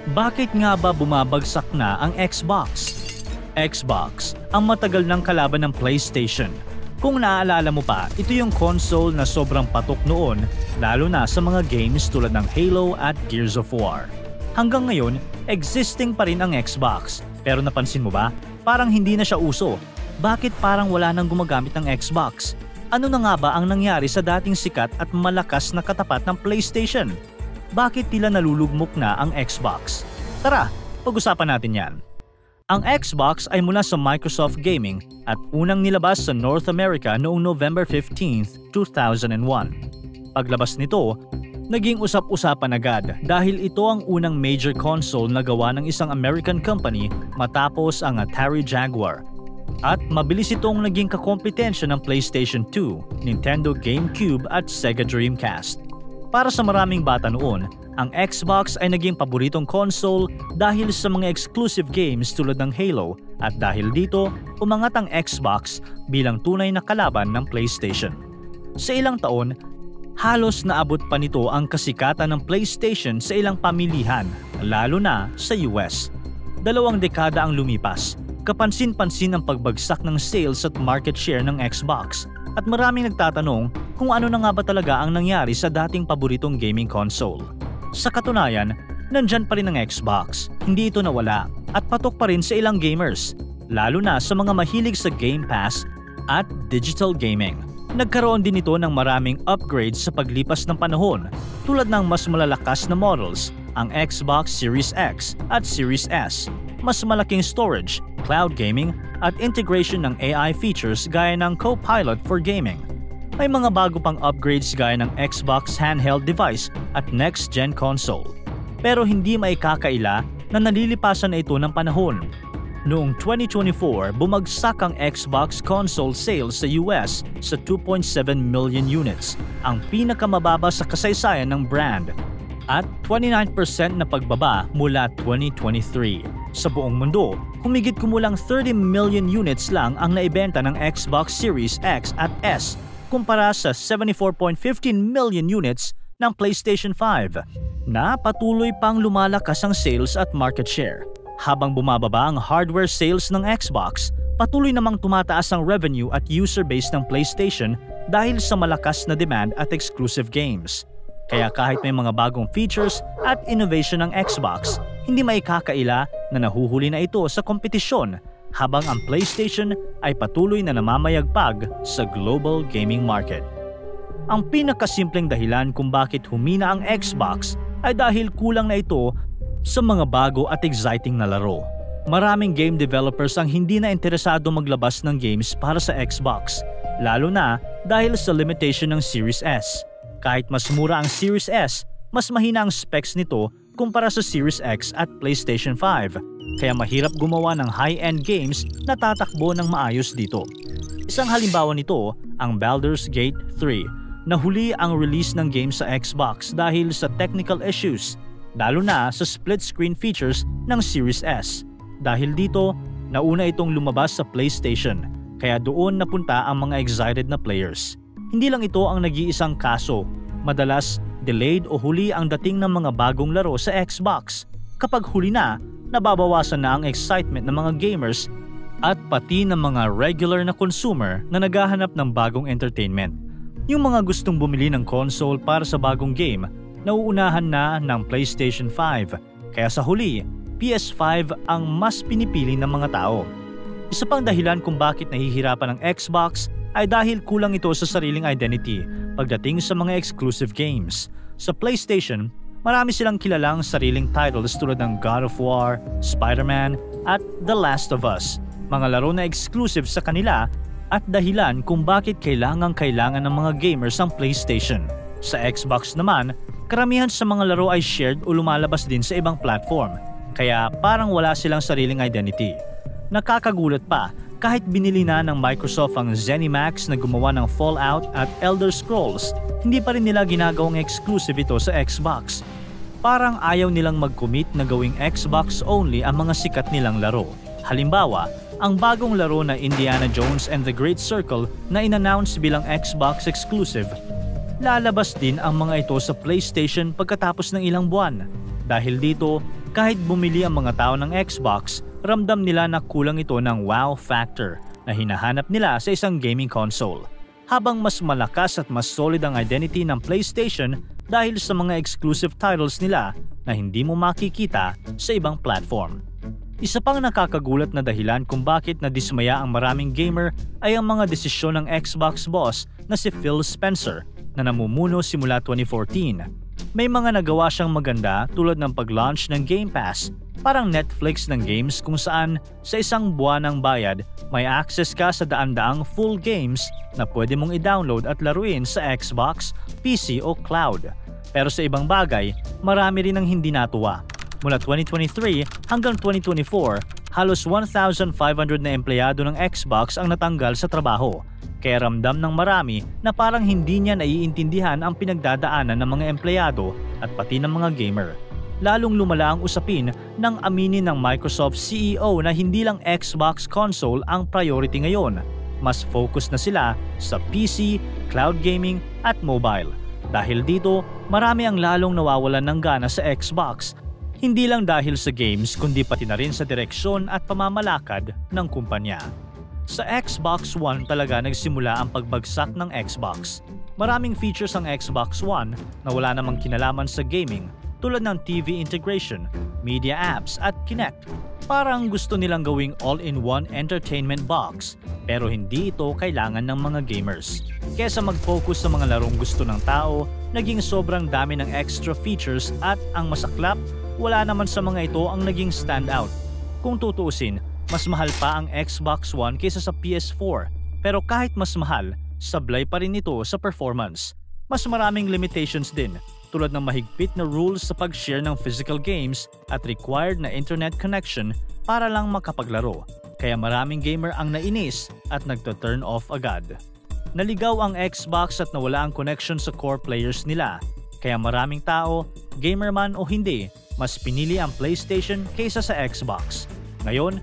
Bakit nga ba bumabagsak na ang Xbox? Xbox, ang matagal ng kalaban ng PlayStation. Kung naaalala mo pa, ito yung console na sobrang patok noon, lalo na sa mga games tulad ng Halo at Gears of War. Hanggang ngayon, existing pa rin ang Xbox. Pero napansin mo ba? Parang hindi na siya uso. Bakit parang wala nang gumagamit ng Xbox? Ano na nga ba ang nangyari sa dating sikat at malakas na katapat ng PlayStation? Bakit tila nalulugmok na ang Xbox? Tara, pag-usapan natin yan. Ang Xbox ay mula sa Microsoft Gaming at unang nilabas sa North America noong November 15, 2001. Paglabas nito, naging usap-usapan agad dahil ito ang unang major console na gawa ng isang American company matapos ang Atari Jaguar. At mabilis itong naging kakompetensya ng PlayStation 2, Nintendo GameCube at Sega Dreamcast. Para sa maraming bata noon, ang Xbox ay naging paboritong console dahil sa mga exclusive games tulad ng Halo at dahil dito, umangat ang Xbox bilang tunay na kalaban ng PlayStation. Sa ilang taon, halos naabot pa nito ang kasikatan ng PlayStation sa ilang pamilihan, lalo na sa US. 2 dekada ang lumipas. Kapansin-pansin ang pagbagsak ng sales at market share ng Xbox at maraming nagtatanong kung ano na nga ba talaga ang nangyari sa dating paboritong gaming console. Sa katunayan, nandyan pa rin ang Xbox, hindi ito nawala at patok pa rin sa ilang gamers, lalo na sa mga mahilig sa Game Pass at digital gaming. Nagkaroon din ito ng maraming upgrades sa paglipas ng panahon tulad ng mas malalakas na models, ang Xbox Series X at Series S, mas malaking storage, cloud gaming at integration ng AI features gaya ng Copilot for gaming. May mga bago pang upgrades gaya ng Xbox handheld device at next-gen console. Pero hindi maikakaila na nalilipasan na ito ng panahon. Noong 2024, bumagsak ang Xbox console sales sa US sa 2.7 million units, ang pinakamababa sa kasaysayan ng brand, at 29% na pagbaba mula 2023. Sa buong mundo, humigit kumulang 30 million units lang ang naibenta ng Xbox Series X at S kumpara sa 74.15 million units ng PlayStation 5, na patuloy pang lumalakas ang sales at market share. Habang bumababa ang hardware sales ng Xbox, patuloy namang tumataas ang revenue at user base ng PlayStation dahil sa malakas na demand at exclusive games. Kaya kahit may mga bagong features at innovation ng Xbox, hindi maikakaila na nahuhuli na ito sa kompetisyon habang ang PlayStation ay patuloy na namamayagpag sa global gaming market. Ang pinakasimpleng dahilan kung bakit humina ang Xbox ay dahil kulang na ito sa mga bago at exciting na laro. Maraming game developers ang hindi na interesado maglabas ng games para sa Xbox, lalo na dahil sa limitation ng Series S. Kahit mas mura ang Series S, mas mahina ang specs nito kumpara sa Series X at PlayStation 5, kaya mahirap gumawa ng high-end games na tatakbo ng maayos dito. Isang halimbawa nito, ang Baldur's Gate 3, na huli ang release ng game sa Xbox dahil sa technical issues, lalo na sa split-screen features ng Series S. Dahil dito, nauna itong lumabas sa PlayStation, kaya doon napunta ang mga excited na players. Hindi lang ito ang nag-iisang kaso. Madalas, delayed o huli ang dating ng mga bagong laro sa Xbox. Kapag huli na, nababawasan na ang excitement ng mga gamers at pati ng mga regular na consumer na naghahanap ng bagong entertainment. Yung mga gustong bumili ng console para sa bagong game, nauunahan na ng PlayStation 5. Kaya sa huli, PS5 ang mas pinipili ng mga tao. Isa pang dahilan kung bakit nahihirapan ang Xbox ay dahil kulang ito sa sariling identity pagdating sa mga exclusive games. Sa PlayStation, marami silang kilalang sariling titles tulad ng God of War, Spider-Man at The Last of Us, mga laro na exclusive sa kanila at dahilan kung bakit kailangan ng mga gamers ang PlayStation. Sa Xbox naman, karamihan sa mga laro ay shared o lumalabas din sa ibang platform, kaya parang wala silang sariling identity. Nakakagulat pa, kahit binili na ng Microsoft ang ZeniMax na gumawa ng Fallout at Elder Scrolls, hindi pa rin nila ginagawang exclusive ito sa Xbox. Parang ayaw nilang mag-commit na gawing Xbox only ang mga sikat nilang laro. Halimbawa, ang bagong laro na Indiana Jones and the Great Circle na in-announce bilang Xbox exclusive, lalabas din ang mga ito sa PlayStation pagkatapos ng ilang buwan. Dahil dito, Kahit bumili ang mga tao ng Xbox, ramdam nila na kulang ito ng wow factor na hinahanap nila sa isang gaming console. Habang mas malakas at mas solid ang identity ng PlayStation dahil sa mga exclusive titles nila na hindi mo makikita sa ibang platform. Isa pang nakakagulat na dahilan kung bakit nadismaya ang maraming gamer ay ang mga desisyon ng Xbox boss na si Phil Spencer na namumuno simula 2014. May mga nagawa siyang maganda tulad ng pag-launch ng Game Pass, parang Netflix ng games kung saan sa isang buwan ng bayad may access ka sa daan-daang full games na pwede mong i-download at laruin sa Xbox, PC o cloud. Pero sa ibang bagay, marami rin ang hindi natuwa. Mula 2023 hanggang 2024, halos 1,500 na empleyado ng Xbox ang natanggal sa trabaho. Kaya ramdam ng marami na parang hindi niya naiintindihan ang pinagdadaanan ng mga empleyado at pati ng mga gamer. Lalong lumala ang usapin nang aminin ng Microsoft CEO na hindi lang Xbox console ang priority ngayon. Mas focus na sila sa PC, cloud gaming at mobile. Dahil dito, marami ang lalong nawawalan ng gana sa Xbox. Hindi lang dahil sa games kundi pati na rin sa direksyon at pamamalakad ng kumpanya. Sa Xbox One talaga nagsimula ang pagbagsak ng Xbox. Maraming features ang Xbox One na wala namang kinalaman sa gaming tulad ng TV integration, media apps at Kinect. Parang gusto nilang gawing all-in-one entertainment box pero hindi ito kailangan ng mga gamers. Kesa mag-focus sa mga larong gusto ng tao, naging sobrang dami ng extra features at ang masaklap, wala naman sa mga ito ang naging standout. Kung tutuusin, mas mahal pa ang Xbox One kaysa sa PS4. Pero kahit mas mahal, sablay pa rin ito sa performance. Mas maraming limitations din, tulad ng mahigpit na rules sa pag-share ng physical games at required na internet connection para lang makapaglaro. Kaya maraming gamer ang nainis at nagto-turn off agad. Naligaw ang Xbox at nawala ang connection sa core players nila. Kaya maraming tao, gamer man o hindi, mas pinili ang PlayStation kaysa sa Xbox. Ngayon,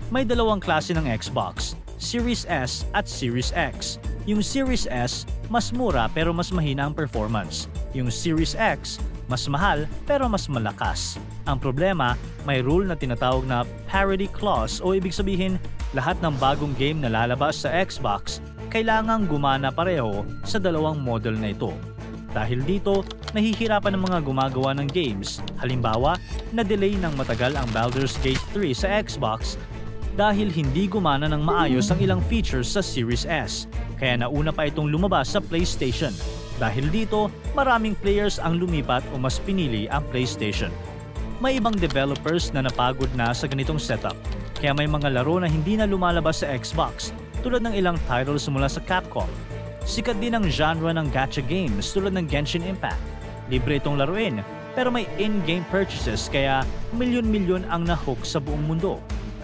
may dalawang klase ng Xbox, Series S at Series X. Yung Series S, mas mura pero mas mahina ang performance. Yung Series X, mas mahal pero mas malakas. Ang problema, may rule na tinatawag na parity clause o ibig sabihin, lahat ng bagong game na lalabas sa Xbox, kailangang gumana pareho sa dalawang model na ito. Dahil dito, nahihirapan ng mga gumagawa ng games. Halimbawa, na-delay ng matagal ang Baldur's Gate 3 sa Xbox dahil hindi gumana ng maayos ang ilang features sa Series S. Kaya nauna pa itong lumabas sa PlayStation. Dahil dito, maraming players ang lumipat o mas pinili ang PlayStation. May ibang developers na napagod na sa ganitong setup. Kaya may mga laro na hindi na lumalabas sa Xbox tulad ng ilang titles mula sa Capcom. Sikat din ang genre ng gacha games tulad ng Genshin Impact. Libre itong laruin, pero may in-game purchases kaya milyon-milyon ang nahook sa buong mundo.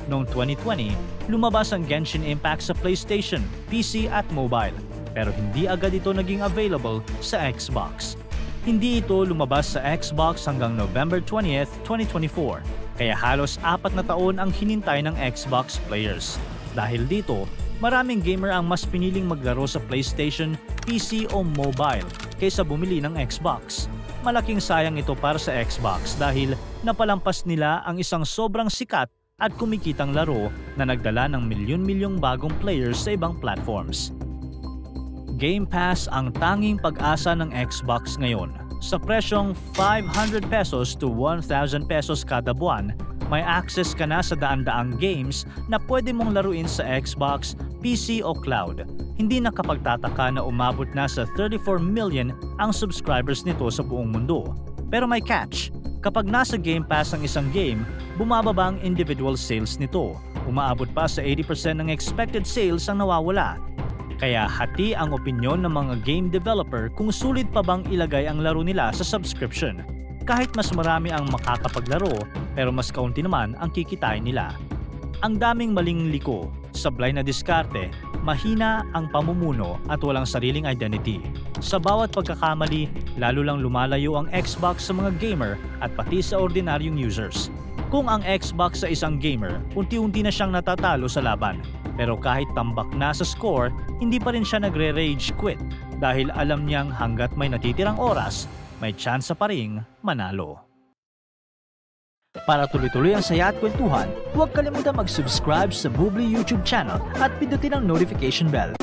Noong 2020, lumabas ang Genshin Impact sa PlayStation, PC at mobile, pero hindi agad ito naging available sa Xbox. Hindi ito lumabas sa Xbox hanggang November 20th, 2024, kaya halos 4 na taon ang hinintay ng Xbox players. Dahil dito, maraming gamer ang mas piniling maglaro sa PlayStation, PC o mobile kaysa bumili ng Xbox. Malaking sayang ito para sa Xbox dahil napalampas nila ang isang sobrang sikat at kumikitang laro na nagdala ng milyon-milyong bagong players sa ibang platforms. Game Pass ang tanging pag-asa ng Xbox ngayon. Sa presyong 500 pesos to 1,000 pesos kada buwan, may access ka na sa daan-daang games na pwede mong laruin sa Xbox, PC o cloud. Hindi nakapagtataka na umabot na sa 34 million ang subscribers nito sa buong mundo. Pero may catch. Kapag nasa Game Pass ang isang game, bumababa ang individual sales nito. Umaabot pa sa 80% ng expected sales ang nawawala. Kaya hati ang opinyon ng mga game developer kung sulit pa bang ilagay ang laro nila sa subscription. Kahit mas marami ang makakapaglaro, pero mas kaunti naman ang kikitain nila. Ang daming maling liko, sablay na diskarte, mahina ang pamumuno at walang sariling identity. Sa bawat pagkakamali, lalo lang lumalayo ang Xbox sa mga gamer at pati sa ordinaryong users. Kung ang Xbox sa isang gamer, unti-unti na siyang natatalo sa laban. Pero kahit tambak na sa score, hindi pa rin siya nagre-rage quit dahil alam niyang hanggat may natitirang oras, may tsansa pa ring manalo. Para tuloy-tuloy ang saya at kwentuhan, huwag kalimutan mag-subscribe sa Bubbly YouTube channel at pindutin ang notification bell.